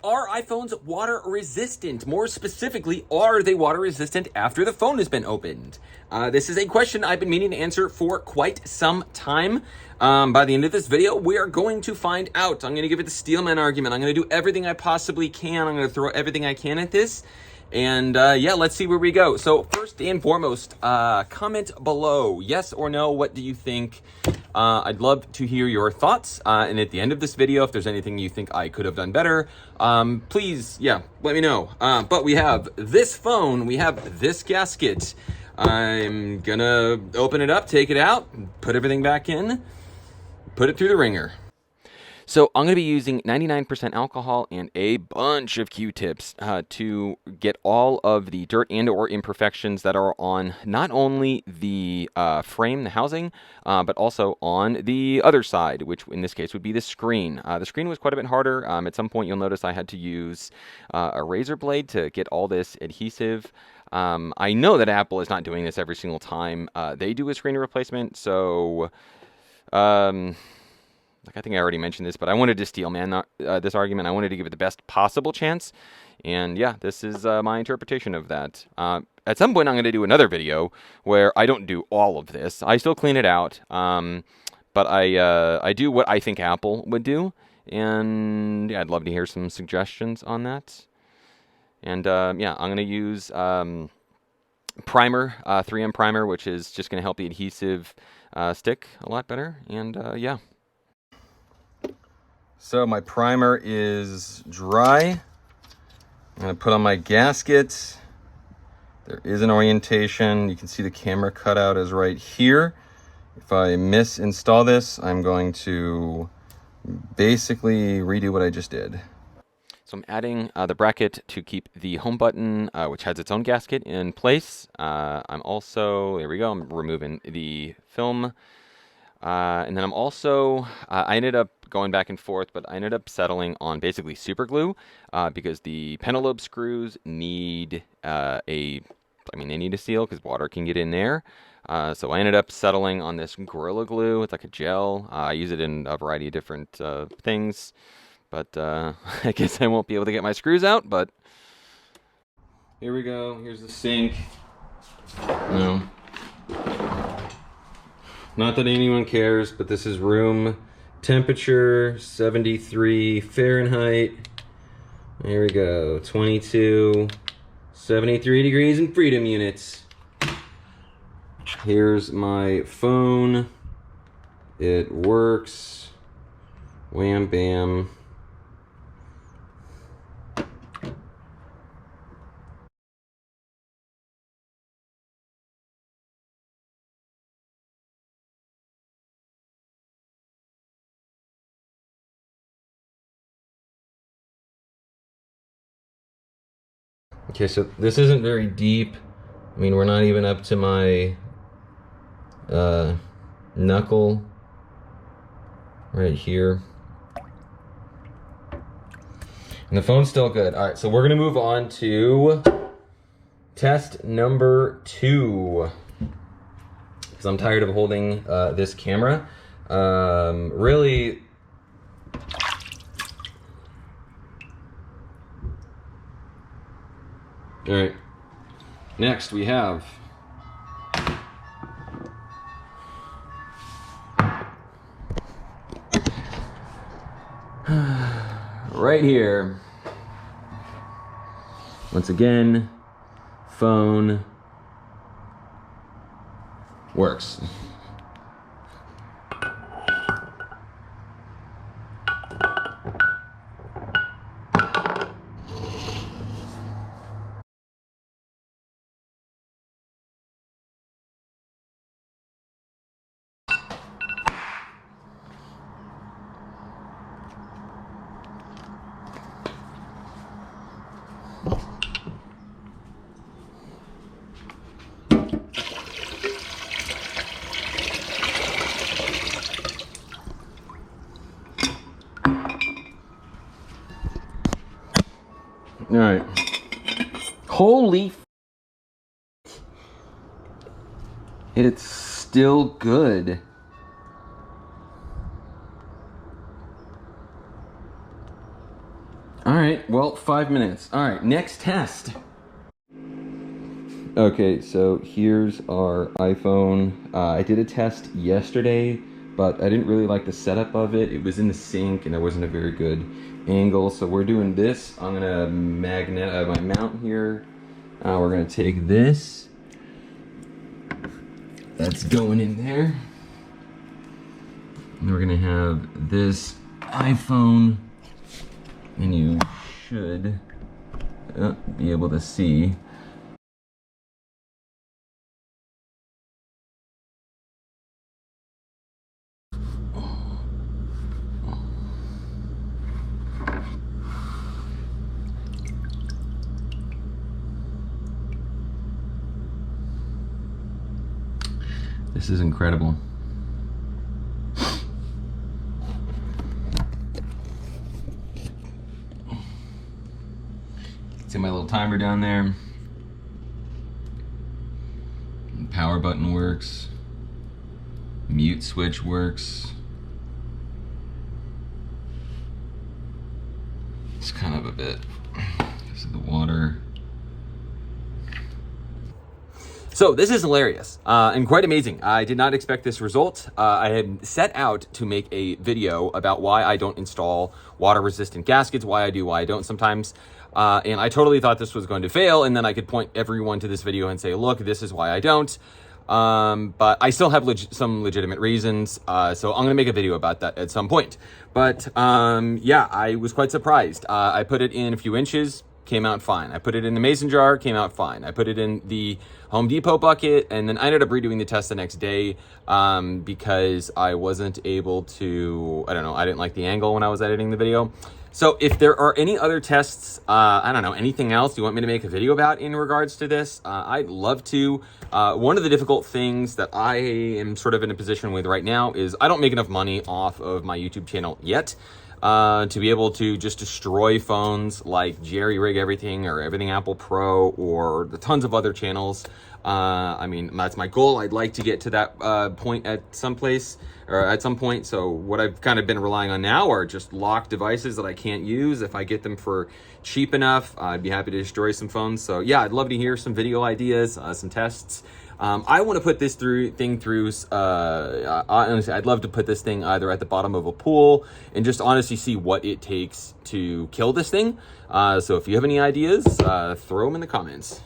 Are iPhones water resistant? More specifically, are they water resistant after the phone has been opened? This is a question I've been meaning to answer for quite some time. By the end of this video, we are going to find out. I'm going to give it the Steelman argument. I'm going to do everything I possibly can. I'm going to throw everything I can at this. And yeah, let's see where we go. So first and foremost, comment below. Yes or no, what do you think? I'd love to hear your thoughts. And at the end of this video, if there's anything you think I could have done better, please, yeah, let me know. But we have this phone, we have this gasket. I'm gonna open it up, take it out, put everything back in, put it through the ringer. So I'm going to be using 99% alcohol and a bunch of Q-tips to get all of the dirt and or imperfections that are on not only the frame, the housing, but also on the other side, which in this case would be the screen. The screen was quite a bit harder. At some point you'll notice I had to use a razor blade to get all this adhesive. I know that Apple is not doing this every single time they do a screen replacement, so... Like I think I already mentioned this, but I wanted to steelman this argument. I wanted to give it the best possible chance. And yeah, this is my interpretation of that. At some point, I'm going to do another video where I don't do all of this. I still clean it out. But I do what I think Apple would do. And yeah, I'd love to hear some suggestions on that. And yeah, I'm going to use primer, 3M primer, which is just going to help the adhesive stick a lot better. And yeah. So my primer is dry. I'm going to put on my gasket. There is an orientation. You can see the camera cutout is right here. If I misinstall this, I'm going to basically redo what I just did. So I'm adding the bracket to keep the home button, which has its own gasket, in place. I'm also, there we go, I'm removing the film. And then I'm also, I ended up going back and forth, but I ended up settling on basically super glue because the pentalobe screws need they need a seal because water can get in there. So I ended up settling on this Gorilla Glue. It's like a gel. I use it in a variety of different things, but I guess I won't be able to get my screws out, but here we go. Here's the sink. No. Not that anyone cares, but this is room temperature, 73 Fahrenheit. There we go, 22, 73 degrees in freedom units. Here's my phone. It works. Wham bam. Okay, so this isn't very deep. I mean, we're not even up to my knuckle right here. And the phone's still good. All right, so we're gonna move on to test number 2. Because I'm tired of holding this camera. Really, all right, next we have right here, once again, phone works. All right. Holy it's still good. All right. right, well, 5 minutes. All right, next test. Okay, so here's our iPhone. I did a test yesterday, but I didn't really like the setup of it. It was in the sink and there wasn't a very good angle. So we're doing this. I'm gonna magnet my mount here. We're gonna take this. That's going in there. And we're gonna have this iPhone, and you should be able to see. This is incredible. See my little timer down there. Power button works. Mute switch works. It's kind of a bit because of the water. So this is hilarious and quite amazing. I did not expect this result. I had set out to make a video about why I don't install water-resistant gaskets, why I do, why I don't sometimes. And I totally thought this was going to fail, and then I could point everyone to this video and say, look, this is why I don't. But I still have some legitimate reasons, so I'm gonna make a video about that at some point. But yeah, I was quite surprised. I put it in a few inches, came out fine. I put it in the mason jar, came out fine. I put it in the Home Depot bucket, and then I ended up redoing the test the next day because I wasn't able to, I don't know, I didn't like the angle when I was editing the video. So if there are any other tests, I don't know, anything else you want me to make a video about in regards to this, I'd love to. One of the difficult things that I am sort of in a position with right now is I don't make enough money off of my YouTube channel yet to be able to just destroy phones like Jerry Rig Everything or Everything Apple Pro or the tons of other channels. I mean, that's my goal. I'd like to get to that point at some place or at some point. So what I've kind of been relying on now are just locked devices that I can't use. If I get them for cheap enough, I'd be happy to destroy some phones. So yeah, I'd love to hear some video ideas, some tests. I want to put this thing through, honestly, I'd love to put this thing either at the bottom of a pool and just honestly see what it takes to kill this thing. So if you have any ideas, throw them in the comments.